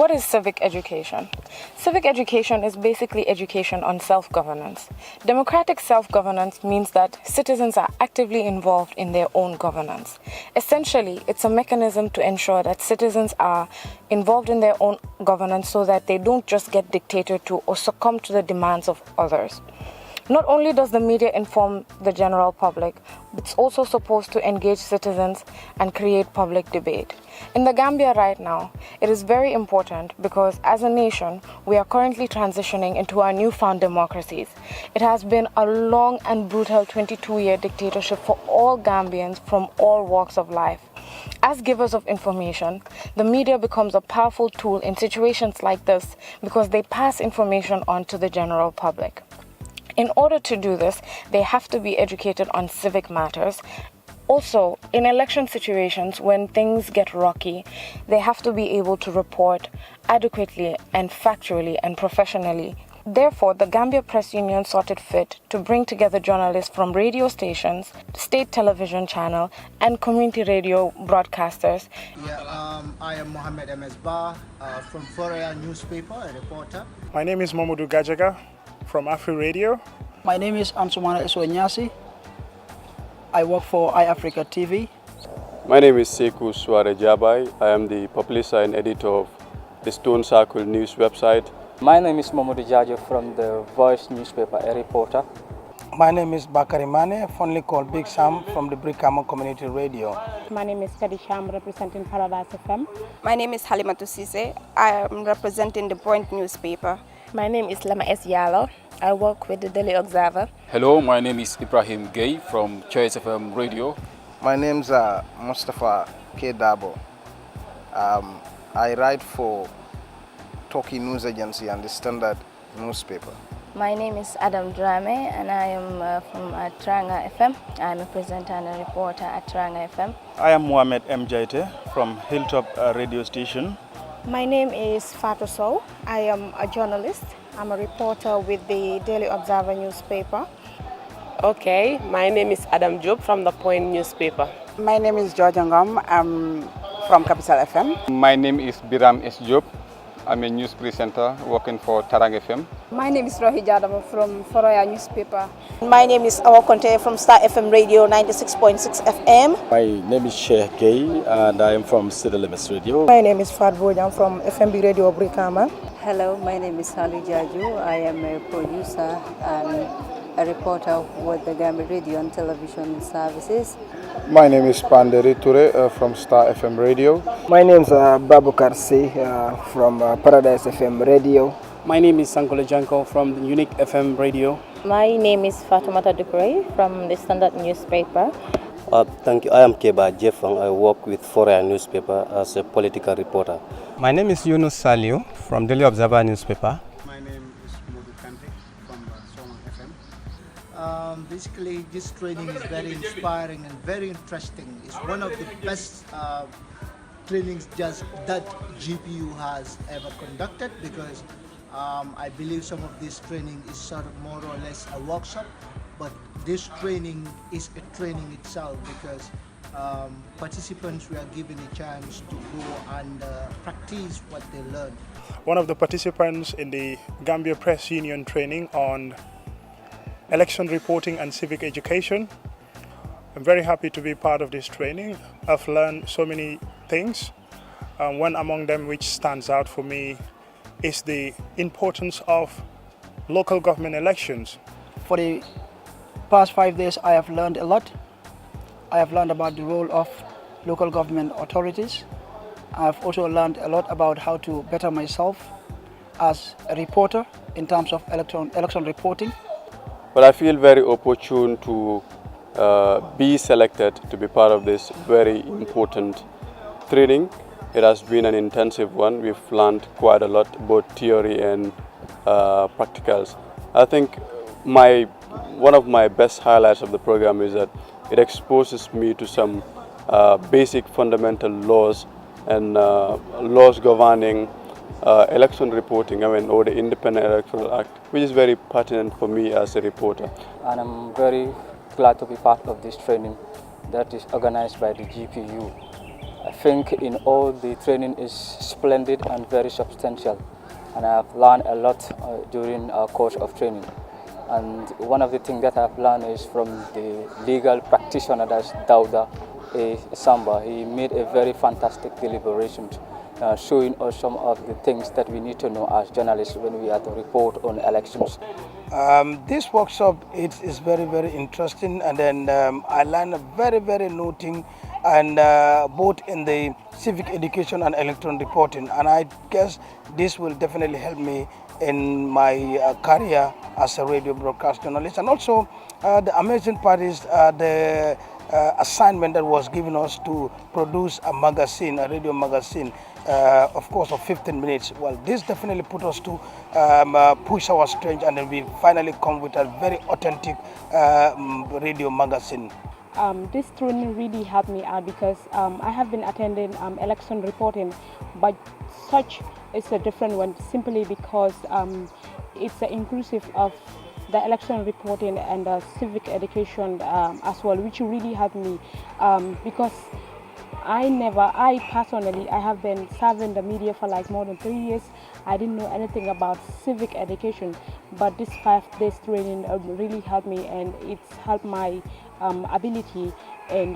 What is civic education? Civic education is basically education on self-governance. Democratic self-governance means that citizens are actively involved in their own governance. Essentially, it's a mechanism to ensure that citizens are involved in their own governance so that they don't just get dictated to or succumb to the demands of others. Not only does the media inform the general public, but it's also supposed to engage citizens and create public debate. In the Gambia right now, it is very important because as a nation, we are currently transitioning into our newfound democracies. It has been a long and brutal 22-year dictatorship for all Gambians from all walks of life. As givers of information, the media becomes a powerful tool in situations like this because they pass information on to the general public. In order to do this, they have to be educated on civic matters. Also, in election situations, when things get rocky, they have to be able to report adequately and factually and professionally. Therefore, the Gambia Press Union thought it fit to bring together journalists from radio stations, state television channel, and community radio broadcasters. I am Mohammed M.S. Ba from Forea newspaper, a reporter. My name is Mamadou Gajaga from Afri Radio. My name is Ansumana Eswanyasi. I work for iAfrica TV. My name is Sekou Suare Jabai. I am the publisher and editor of the Stone Circle News website. My name is Mamadou Jajo from the Voice newspaper, a reporter. My name is Bakari Mane, fondly called Big Sam from the Brikama Community Radio. My name is Kadi Sham, representing Paradise FM. My name is Halimatu Sise. I am representing the Point newspaper. My name is Lama S. Yalo. I work with the Daily Observer. Hello, my name is Ibrahim Gay from Choice FM Radio. My name is Mustafa K. Dabo. I write for Toki News Agency and the Standard newspaper. My name is Adam Drame and I am from Tranga FM. I am a presenter and a reporter at Tranga FM. I am Mohamed M. Jaite from Hilltop radio station. My name is Fatou Sow. I am a journalist. I'm a reporter with the Daily Observer newspaper. Okay, my name is Adam Job from the Point newspaper. My name is George Ngom. I'm from Capital FM. My name is Biram S. Job. I'm a news presenter working for Tarang FM. My name is Rohi Jadam from Forea newspaper. My name is Awa Conte from Star FM Radio 96.6 FM. My name is Sheikh Gay and I am from Sidalemis Radio. My name is Fad Bojang from FMB Radio Brikama. Hello, my name is Sally Jaju. I am a producer and a reporter with the Gambia Radio and Television Services. My name is Panderi Ture from Star FM Radio. My name is Babu Karsi from Paradise FM Radio. My name is Sankole Janko from the Unique FM Radio. My name is Fatoumata Duprey from the Standard newspaper. Thank you. I am Keba Jeffang. I work with Forea newspaper as a political reporter. My name is Yunus Saliu from Daily Observer newspaper. My name is Modu Kante from Soma FM. Basically, this training is very inspiring and very interesting. It's one of the best trainings just that GPU has ever conducted because I believe some of this training is sort of more or less a workshop, but this training is a training itself because participants were given a chance to go and practice what they learned. One of the participants in the Gambia Press Union training on election reporting and civic education. I'm very happy to be part of this training. I've learned so many things. One among them which stands out for me is the importance of local government elections. For the past 5 days, I have learned a lot. I have learned about the role of local government authorities. I've also learned a lot about how to better myself as a reporter in terms of election reporting. But I feel very opportune to be selected to be part of this very important training. It has been an intensive one. We've learned quite a lot, both theory and practicals. I think one of my best highlights of the program is that it exposes me to some basic fundamental laws and laws governing election reporting, or the Independent Electoral Act, which is very pertinent for me as a reporter. And I'm very glad to be part of this training that is organized by the GPU. I think in all the training is splendid and very substantial, and I have learned a lot during our course of training. And one of the things that I've learned is from the legal practitioner, that's Dauda Samba. He made a very fantastic deliberation, showing us some of the things that we need to know as journalists when we are to report on elections. This workshop is very, very interesting, and then I learned a very new thing, and both in the civic education and electoral reporting, and I guess this will definitely help me in my career as a radio broadcast journalist. And also the amazing part is the assignment that was given us to produce a magazine, a radio magazine, of course of 15 minutes. Well, this definitely put us to push our strength, and then we finally come with a very authentic radio magazine. This training really helped me out because I have been attending election reporting, but such is a different one simply because it's inclusive of the election reporting and civic education as well, which really helped me because I personally have been serving the media for like more than 3 years. I didn't know anything about civic education, but this 5 days training really helped me, and it's helped my ability. And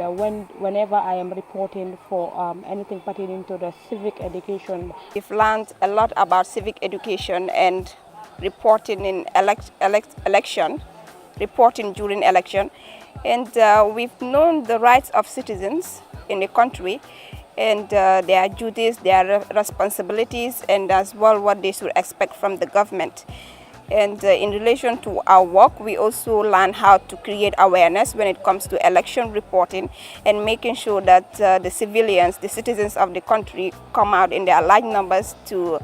whenever I am reporting for anything pertaining to the civic education. We've learned a lot about civic education and reporting in election, reporting during election, and we've known the rights of citizens in the country, and their duties, their responsibilities, and as well what they should expect from the government. And in relation to our work, we also learn how to create awareness when it comes to election reporting and making sure that the civilians, the citizens of the country come out in their large numbers to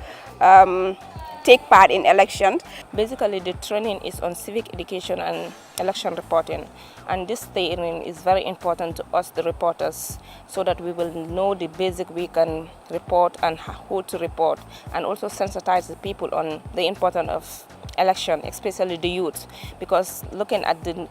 take part in elections. Basically, the training is on civic education and election reporting, and this training is very important to us, the reporters, so that we will know the basic we can report and how to report, and also sensitize the people on the importance of election, especially the youth, because looking at the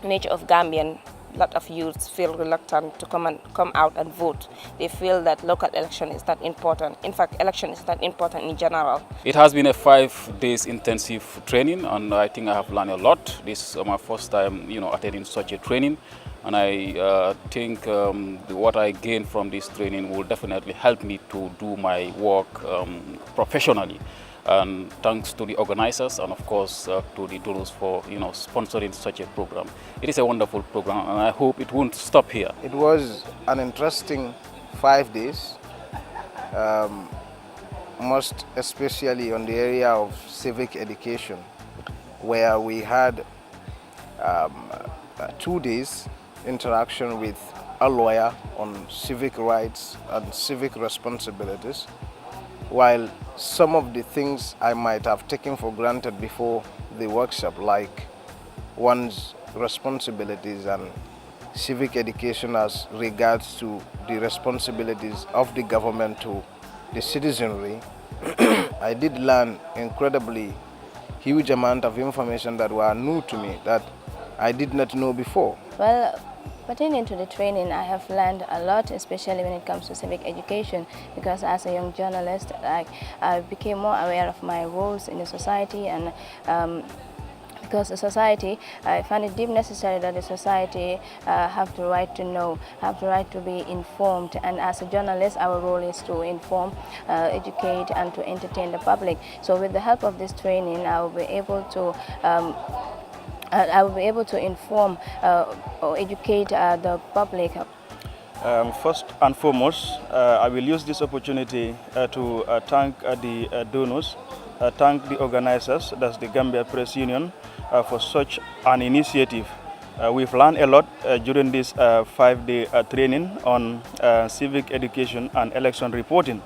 nature of Gambian, a lot of youths feel reluctant to come out and vote. They feel that local election is not important. In fact, election is not important in general. It has been a 5 days intensive training, and I think I have learned a lot. This is my first time, attending such a training, and I think what I gained from this training will definitely help me to do my work professionally. And thanks to the organizers and of course to the donors for sponsoring such a program. It is a wonderful program, and I hope it won't stop here. It was an interesting 5 days, most especially on the area of civic education, where we had 2 days interaction with a lawyer on civic rights and civic responsibilities, while some of the things I might have taken for granted before the workshop, like one's responsibilities and civic education as regards to the responsibilities of the government to the citizenry, I did learn incredibly huge amount of information that were new to me that I did not know before. Well, pertaining to the training, I have learned a lot, especially when it comes to civic education, because as a young journalist, I became more aware of my roles in the society, and because the society, I find it deep necessary that the society have the right to know, have the right to be informed, and as a journalist, our role is to inform, educate, and to entertain the public. So with the help of this training, I will be able to inform or educate the public. First and foremost, I will use this opportunity to thank the donors, thank the organizers, that's the Gambia Press Union, for such an initiative. We've learned a lot during this 5-day training on civic education and election reporting.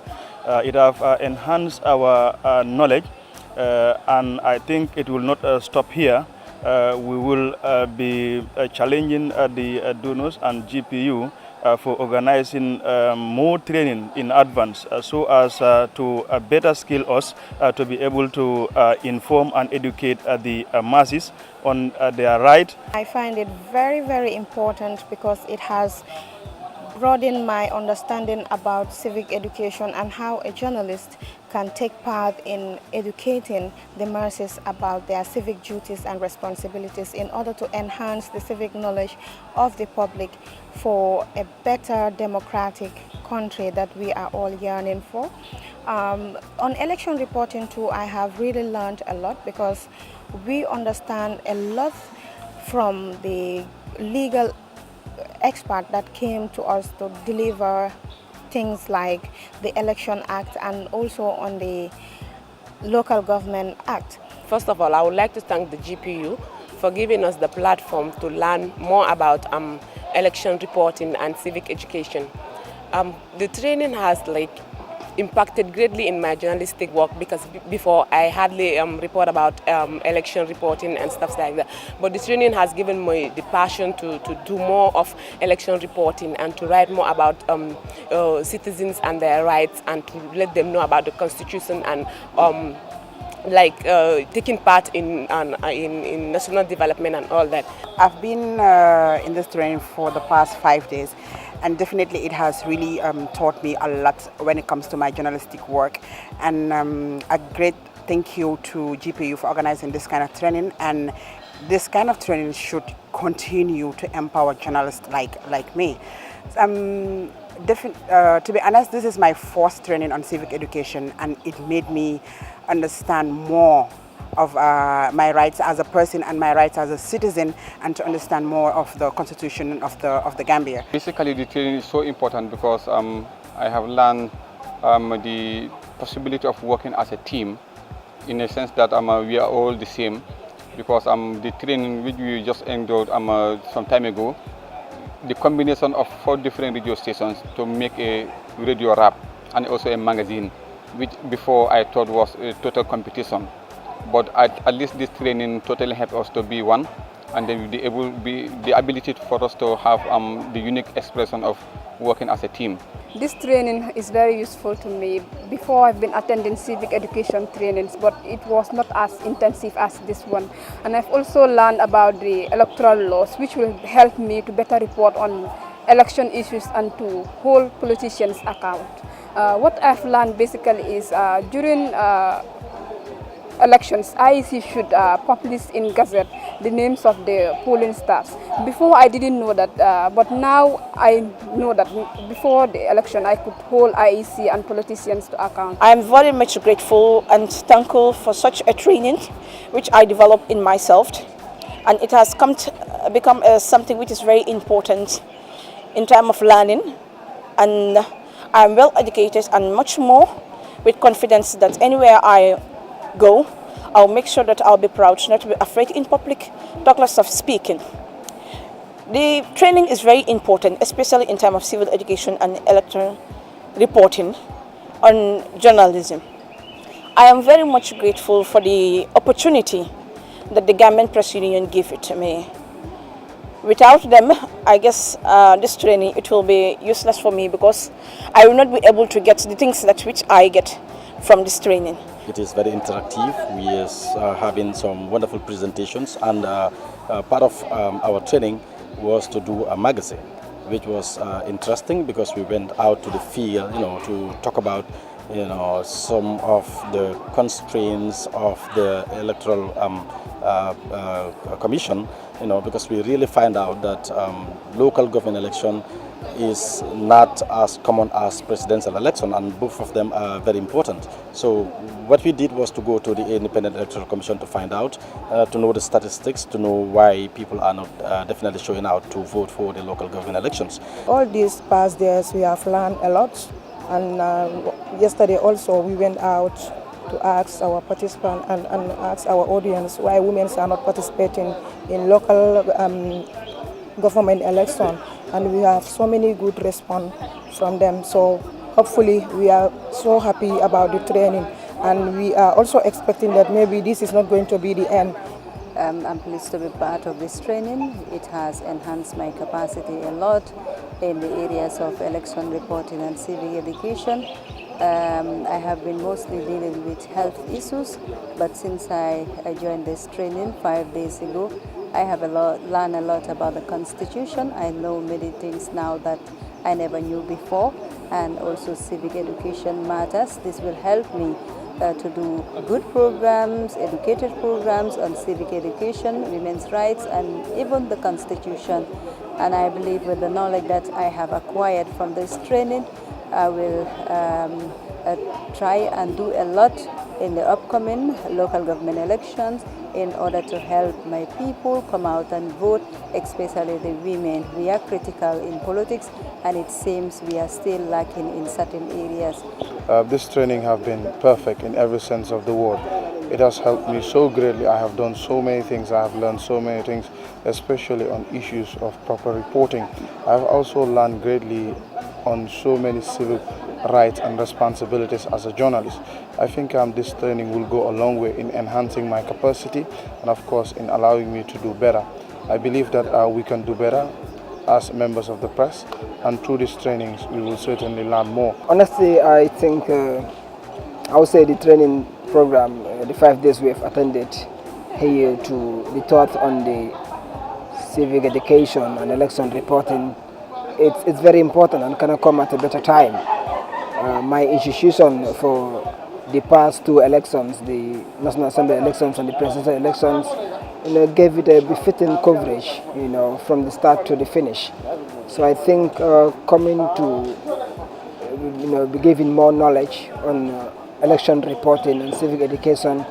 It has enhanced our knowledge, and I think it will not stop here. We will be challenging the donors and GPU for organizing more training in advance so as to better skill us to be able to inform and educate the masses on their right. I find it very, very important because it has broadened my understanding about civic education and how a journalist can take part in educating the masses about their civic duties and responsibilities in order to enhance the civic knowledge of the public for a better democratic country that we are all yearning for. On election reporting too, I have really learned a lot because we understand a lot from the legal expert that came to us to deliver things like the Election Act and also on the Local Government Act. First of all, I would like to thank the GPU for giving us the platform to learn more about election reporting and civic education. The training has impacted greatly in my journalistic work because before I hardly report about election reporting and stuff like that. But the training has given me the passion to do more of election reporting and to write more about citizens and their rights and to let them know about the Constitution and taking part in national development and all that. I've been in this training for the past 5 days, and definitely it has really taught me a lot when it comes to my journalistic work. And a great thank you to GPU for organizing this kind of training, and this kind of training should continue to empower journalists like me. To be honest, this is my first training on civic education, and it made me understand more of my rights as a person and my rights as a citizen, and to understand more of the constitution of the Gambia. Basically, the training is so important because I have learned the possibility of working as a team, in a sense that we are all the same, because the training which we just endured some time ago, the combination of 4 different radio stations to make a radio rap and also a magazine, which before I thought was a total competition. But at least this training totally helped us to be one, and then the ability for us to have the unique expression of working as a team. This training is very useful to me. Before I've been attending civic education trainings, but it was not as intensive as this one. And I've also learned about the electoral laws, which will help me to better report on election issues and to hold politicians account. What I've learned basically is during elections, IEC should publish in Gazette the names of the polling staffs. Before I didn't know that, but now I know that before the election I could hold IEC and politicians to account. I am very much grateful and thankful for such a training which I developed in myself, and it has become something which is very important in terms of learning, and I am well educated and much more with confidence that anywhere I go, I'll make sure that I'll be proud, not to be afraid in public, talk less of speaking. The training is very important, especially in terms of civil education and electoral reporting on journalism. I am very much grateful for the opportunity that the Gambian Press Union gave it to me. Without them, I guess this training, it will be useless for me because I will not be able to get the things which I get from this training. It is very interactive. We are having some wonderful presentations, and part of our training was to do a magazine, which was interesting because we went out to the field, to talk about, some of the constraints of the electoral commission, because we really find out that local government election is not as common as presidential election, and both of them are very important. So what we did was to go to the Independent Electoral Commission to find out, to know the statistics, to know why people are not definitely showing out to vote for the local government elections. All these past days we have learned a lot, and yesterday also we went out to ask our participants and ask our audience why women are not participating in local government election, and we have so many good response from them. So hopefully we are so happy about the training, and we are also expecting that maybe this is not going to be the end. I'm pleased to be part of this training. It has enhanced my capacity a lot in the areas of election reporting and civic education. I have been mostly dealing with health issues, but since I joined this training 5 days ago, I have learned a lot about the Constitution. I know many things now that I never knew before, and also civic education matters. This will help me to do good programs, educated programs on civic education, women's rights, and even the Constitution. And I believe with the knowledge that I have acquired from this training, I will try and do a lot in the upcoming local government elections in order to help my people come out and vote, especially the women. We are critical in politics, and it seems we are still lacking in certain areas. This training has been perfect in every sense of the word. It has helped me so greatly. I have done so many things. I have learned so many things, especially on issues of proper reporting. I have also learned greatly on so many civil rights and responsibilities as a journalist. I think this training will go a long way in enhancing my capacity and of course in allowing me to do better. I believe that we can do better as members of the press, and through these trainings we will certainly learn more. Honestly, I think I would say the training program, the 5 days we have attended here to be taught on the civic education and election reporting, it's very important and cannot come at a better time. My institution for the past 2 elections, the National Assembly elections and the presidential elections, gave it a befitting coverage, from the start to the finish. So I think coming to, be giving more knowledge on election reporting and civic education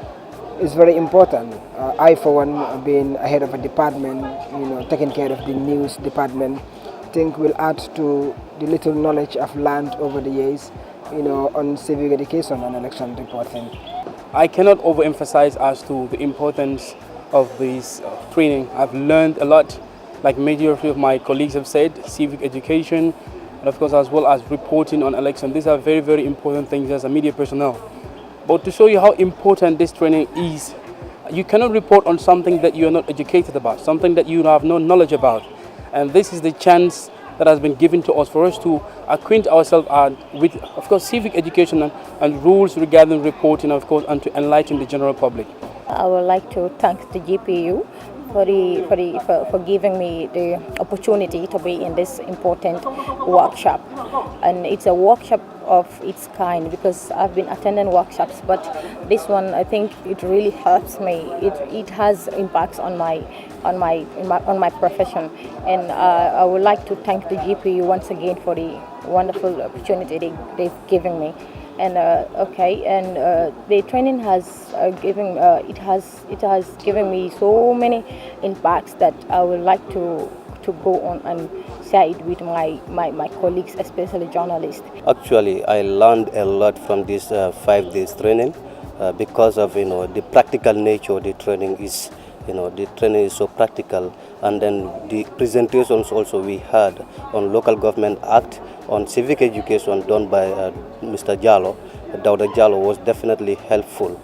is very important. I, for one, being head of a department, taking care of the news department, think will add to the little knowledge I've learned over the years, on civic education and election reporting. I cannot overemphasize as to the importance of this training. I've learned a lot, like majority of my colleagues have said, civic education, and of course as well as reporting on election. These are very, very important things as a media personnel. But to show you how important this training is, you cannot report on something that you are not educated about, something that you have no knowledge about. And this is the chance that has been given to us for us to acquaint ourselves with, of course, civic education and rules regarding reporting, of course, and to enlighten the general public. I would like to thank the GPU for giving me the opportunity to be in this important workshop. And it's a workshop of its kind because I've been attending workshops, but this one, I think it really helps me. It has impacts on my profession, and I would like to thank the GPU once again for the wonderful opportunity they've given me. And the training has given me so many impacts that I would like to go on and share it with my colleagues, especially journalists. Actually, I learned a lot from this 5 days training because of the practical nature of the training is. The training is so practical, and then the presentations also we had on Local Government Act, on civic education done by Mr. Jallo, Dawda Jallo, was definitely helpful.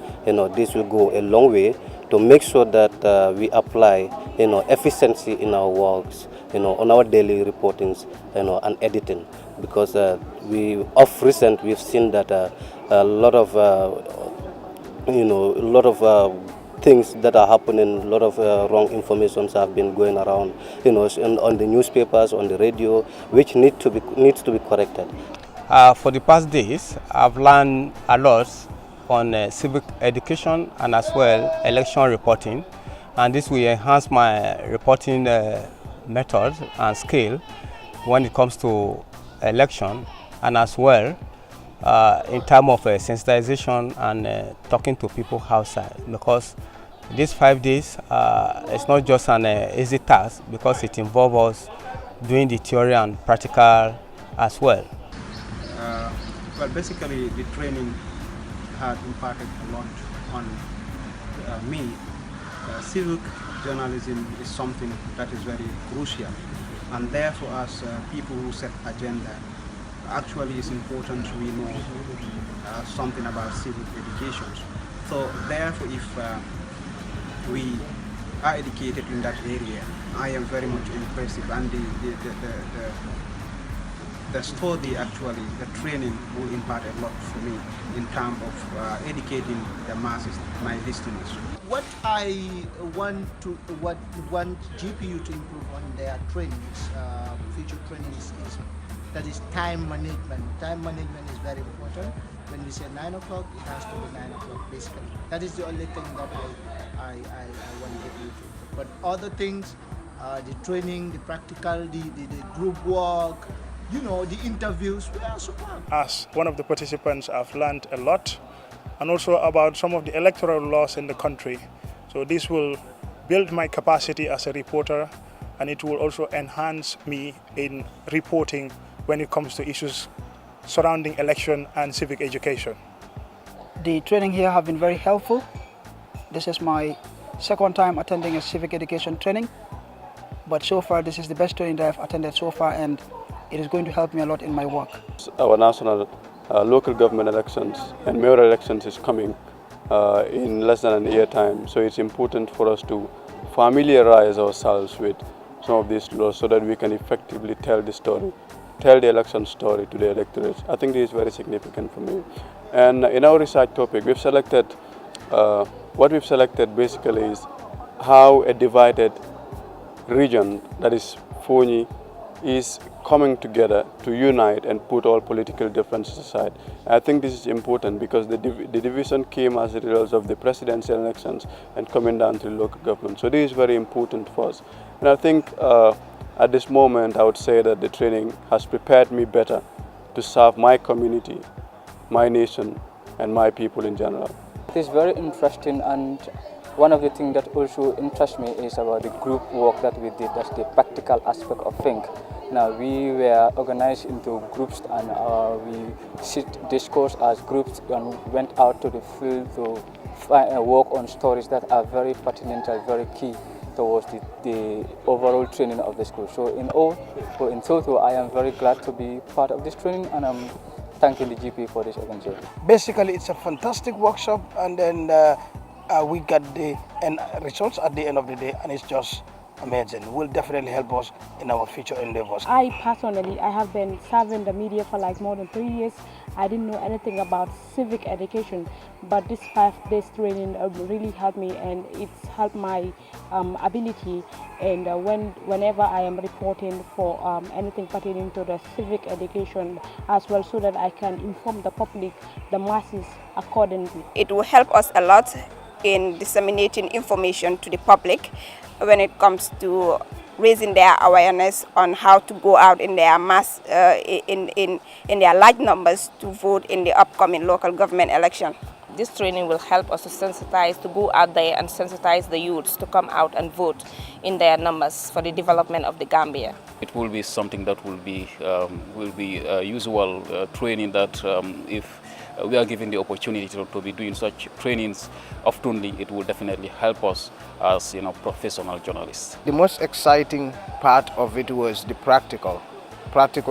This will go a long way to make sure that we apply efficiency in our works, on our daily reportings, and editing, because we've seen that a lot of things that are happening, a lot of wrong informations have been going around, on the newspapers, on the radio, which needs to be corrected. For the past days, I've learned a lot on civic education and as well election reporting, and this will enhance my reporting method and skill when it comes to election, and as well in terms of sensitization and talking to people outside, because these 5 days it's not just an easy task, because it involves us doing the theory and practical as well. Well, basically the training had impacted a lot on me. Civic journalism is something that is very crucial, and therefore as people who set agenda, actually it's important we know something about civic education. So therefore, if we are educated in that area, I am very much impressive, and the study, actually the training, will impact a lot for me in terms of educating the masses, my listeners. What I want GPU to improve on their trainings, future trainings, is that is time management. Time management is very important. When we say 9 o'clock, it has to be 9 o'clock basically. That is the only thing that I want to get you to. But other things, the training, the practical, the group work, you know, the interviews, we are superb. As one of the participants, I've learned a lot, and also about some of the electoral laws in the country. So this will build my capacity as a reporter, and it will also enhance me in reporting when it comes to issues surrounding election and civic education. The training here have been very helpful. This is my second time attending a civic education training, but so far this is the best training that I've attended so far, and it is going to help me a lot in my work. Our national local government elections and mayoral elections is coming in less than a year time, so it's important for us to familiarize ourselves with some of these laws so that we can effectively tell the story, tell the election story to the electorate. I think this is very significant for me. And in our research topic, we've selected, what we've selected basically is how a divided region, that is Fonyi, is coming together to unite and put all political differences aside. I think this is important because the division came as a result of the presidential elections and coming down to the local government. So this is very important for us. And I think at this moment I would say that the training has prepared me better to serve my community, my nation, and my people in general. It is very interesting, and one of the things that also interests me is about the group work that we did. That's the practical aspect of things. Now we were organized into groups, and we discussed as groups and went out to the field to work on stories that are very pertinent and very key towards the overall training of the school. So in total, I am very glad to be part of this training, and I'm thanking the GP for this organization. Basically, it's a fantastic workshop, and then we got the results at the end of the day, and it's just amazing. It will definitely help us in our future endeavors. I personally, I have been serving the media for like more than 3 years. I didn't know anything about civic education, but this 5 days training really helped me, and it's helped my ability. And whenever I am reporting for anything pertaining to the civic education as well, so that I can inform the public, the masses accordingly. It will help us a lot in disseminating information to the public when it comes to raising their awareness on how to go out in their mass, in their large numbers to vote in the upcoming local government election. This training will help us to sensitize, to go out there and sensitize the youths to come out and vote in their numbers for the development of the Gambia. It will be something that will be usual training that if we are given the opportunity to be doing such trainings oftenly, it will definitely help us as professional journalists. The most exciting part of it was the practical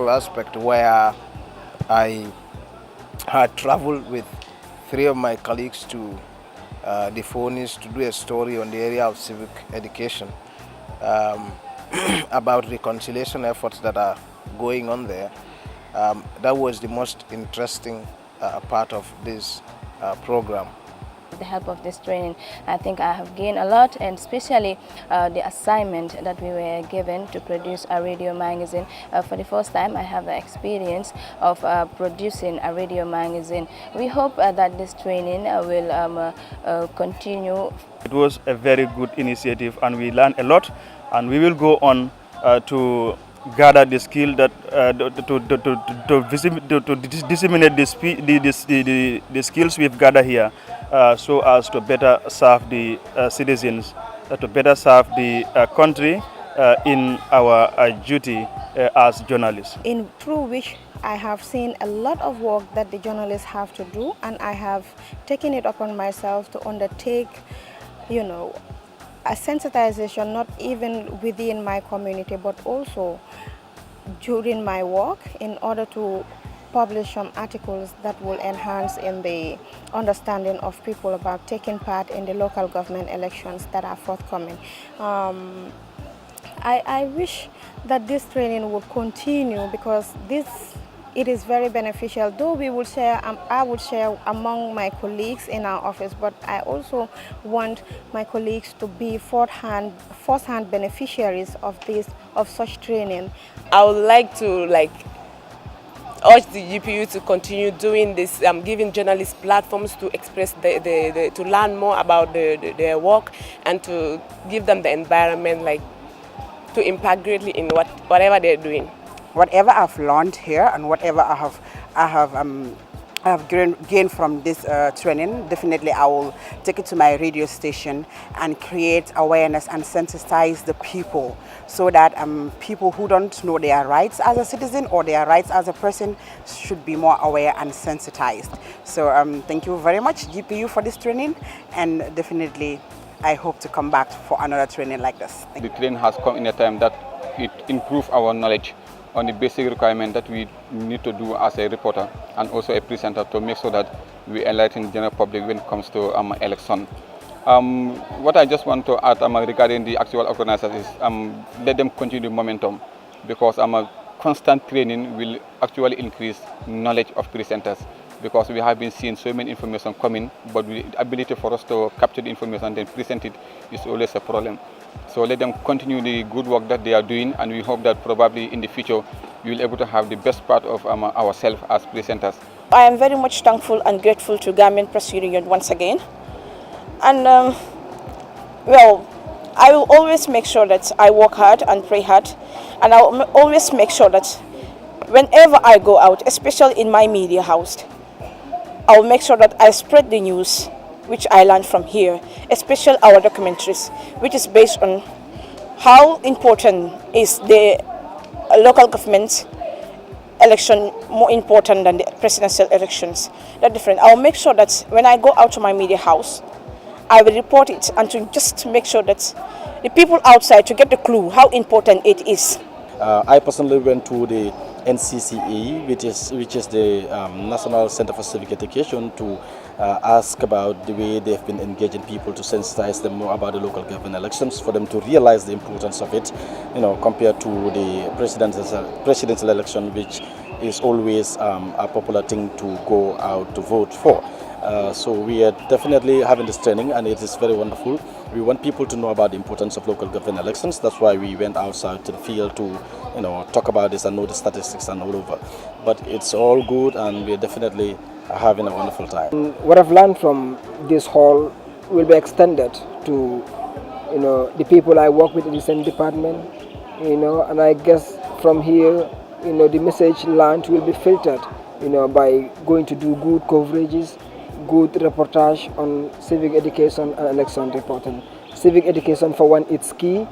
aspect, where I had traveled with 3 of my colleagues to the Fonyi's to do a story on the area of civic education about reconciliation efforts that are going on there. That was the most interesting part of this program. With the help of this training, I think I have gained a lot, and especially the assignment that we were given to produce a radio magazine. For the first time, I have the experience of producing a radio magazine. We hope that this training will continue. It was a very good initiative, and we learned a lot, and we will go on to gather the skill that to disseminate the skills we've gathered here, so as to better serve the citizens, to better serve the country in our duty as journalists. Through which I have seen a lot of work that the journalists have to do, and I have taken it upon myself to undertake, a sensitization, not even within my community, but also during my work, in order to publish some articles that will enhance in the understanding of people about taking part in the local government elections that are forthcoming. I wish that this training would continue, because it is very beneficial. Though we will share, I would share among my colleagues in our office, but I also want my colleagues to be first-hand beneficiaries of such training. I would like to urge the GPU to continue doing this, giving journalists platforms to express to learn more about their work, and to give them the environment to impact greatly in whatever they're doing. Whatever I've learned here and whatever I have gained from this training, definitely I will take it to my radio station and create awareness and sensitize the people, so that people who don't know their rights as a citizen or their rights as a person should be more aware and sensitized. So thank you very much, GPU, for this training, and definitely I hope to come back for another training like this. The training has come in a time that it improves our knowledge on the basic requirement that we need to do as a reporter and also a presenter, to make sure that we enlighten the general public when it comes to election. What I just want to add regarding the actual organizers is let them continue the momentum, because constant training will actually increase knowledge of presenters, because we have been seeing so many information coming, but the ability for us to capture the information and then present it is always a problem. So let them continue the good work that they are doing, and we hope that probably in the future we will be able to have the best part of ourselves as presenters. I am very much thankful and grateful to Gambian Press Union once again. And well, I will always make sure that I work hard and pray hard, and I will always make sure that whenever I go out, especially in my media house, I will make sure that I spread the news which I learned from here, especially our documentaries, which is based on how important is the local government election more important than the presidential elections. That's different. I will make sure that when I go out to my media house, I will report it, and to just make sure that the people outside to get the clue how important it is. I personally went to the NCCE, which is the National Center for Civic Education, to ask about the way they've been engaging people to sensitize them more about the local government elections, for them to realize the importance of it, compared to the presidential election, which is always a popular thing to go out to vote for. So we are definitely having this training, and it is very wonderful. We want people to know about the importance of local government elections. That's why we went outside to the field to, talk about this and know the statistics and all over. But it's all good, and we're definitely having a wonderful time. What I've learned from this hall will be extended to, the people I work with in the same department, and I guess from here, the message learned will be filtered, by going to do good coverages, good reportage on civic education and election reporting. Civic education, for one, it's key,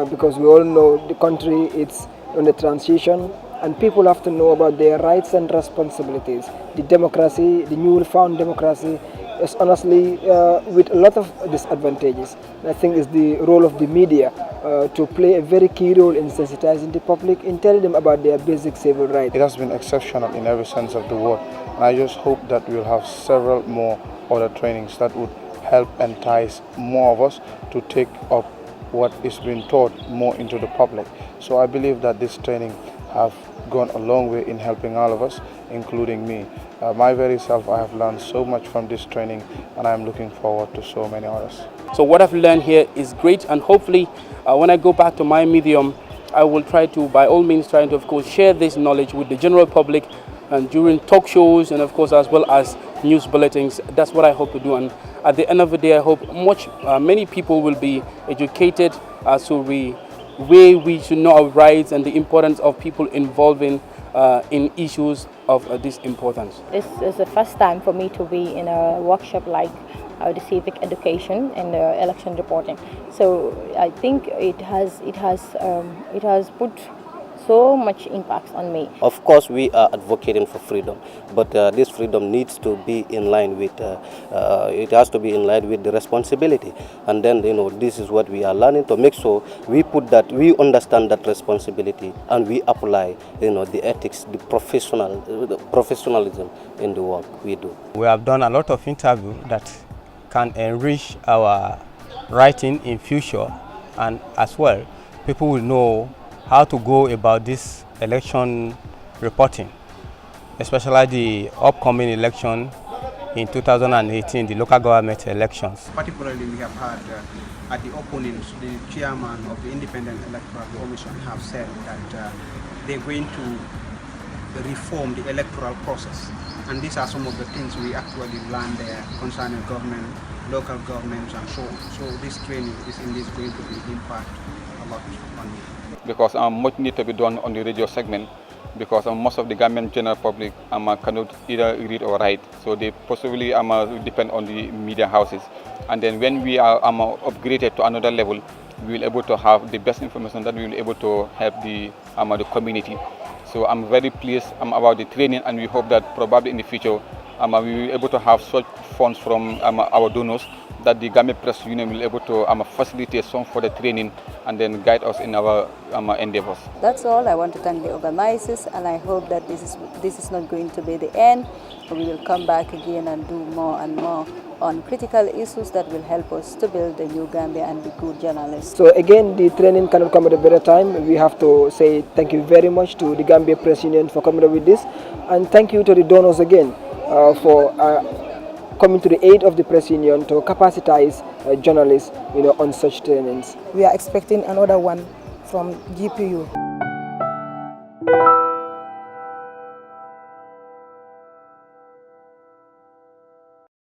because we all know the country is on the transition, and people have to know about their rights and responsibilities. The democracy, the newly found democracy, is honestly with a lot of disadvantages. And I think it's the role of the media to play a very key role in sensitizing the public, in telling them about their basic civil rights. It has been exceptional in every sense of the word. And I just hope that we'll have several more other trainings that would help entice more of us to take up what is being taught more into the public. So I believe that this training have gone a long way in helping all of us, including me. My very self, I have learned so much from this training, and I'm looking forward to so many others. So what I've learned here is great, and hopefully when I go back to my medium, I will try to, by all means, try to, of course, share this knowledge with the general public, and during talk shows, and of course as well as news bulletins. That's what I hope to do, and at the end of the day, I hope many people will be educated as to the way we should know our rights and the importance of people involving in issues of this importance. This is the first time for me to be in a workshop like the civic education and election reporting. So I think it has put so much impact on me. Of course, we are advocating for freedom, but this freedom needs to be in line with, it has to be in line with the responsibility. And then, this is what we are learning, to make sure we understand that responsibility, and we apply, the ethics, the professionalism in the work we do. We have done a lot of interviews that can enrich our writing in future, and as well, people will know how to go about this election reporting, especially the upcoming election in 2018, the local government elections. Particularly, we have had at the openings, the chairman of the Independent Electoral Commission have said that they're going to reform the electoral process. And these are some of the things we actually learned there concerning government, local governments, and so on. So this training is indeed going to be impact a lot on me. Because much need to be done on the radio segment, because most of the Gambian general public cannot either read or write, so they possibly depend on the media houses. And then when we are upgraded to another level, we will be able to have the best information that we will be able to help the community. So I'm very pleased about the training, and we hope that probably in the future we will be able to have such funds from our donors that the Gambia Press Union will be able to facilitate some for the training and then guide us in our endeavors. That's all. I want to thank the organizers, and I hope that this is not going to be the end. We will come back again and do more and more on critical issues that will help us to build the new Gambia and be good journalists. So again, the training cannot come at a better time. We have to say thank you very much to the Gambia Press Union for coming up with this, and thank you to the donors again for coming to the aid of the press union to capacitize journalists, on such trainings. We are expecting another one from GPU.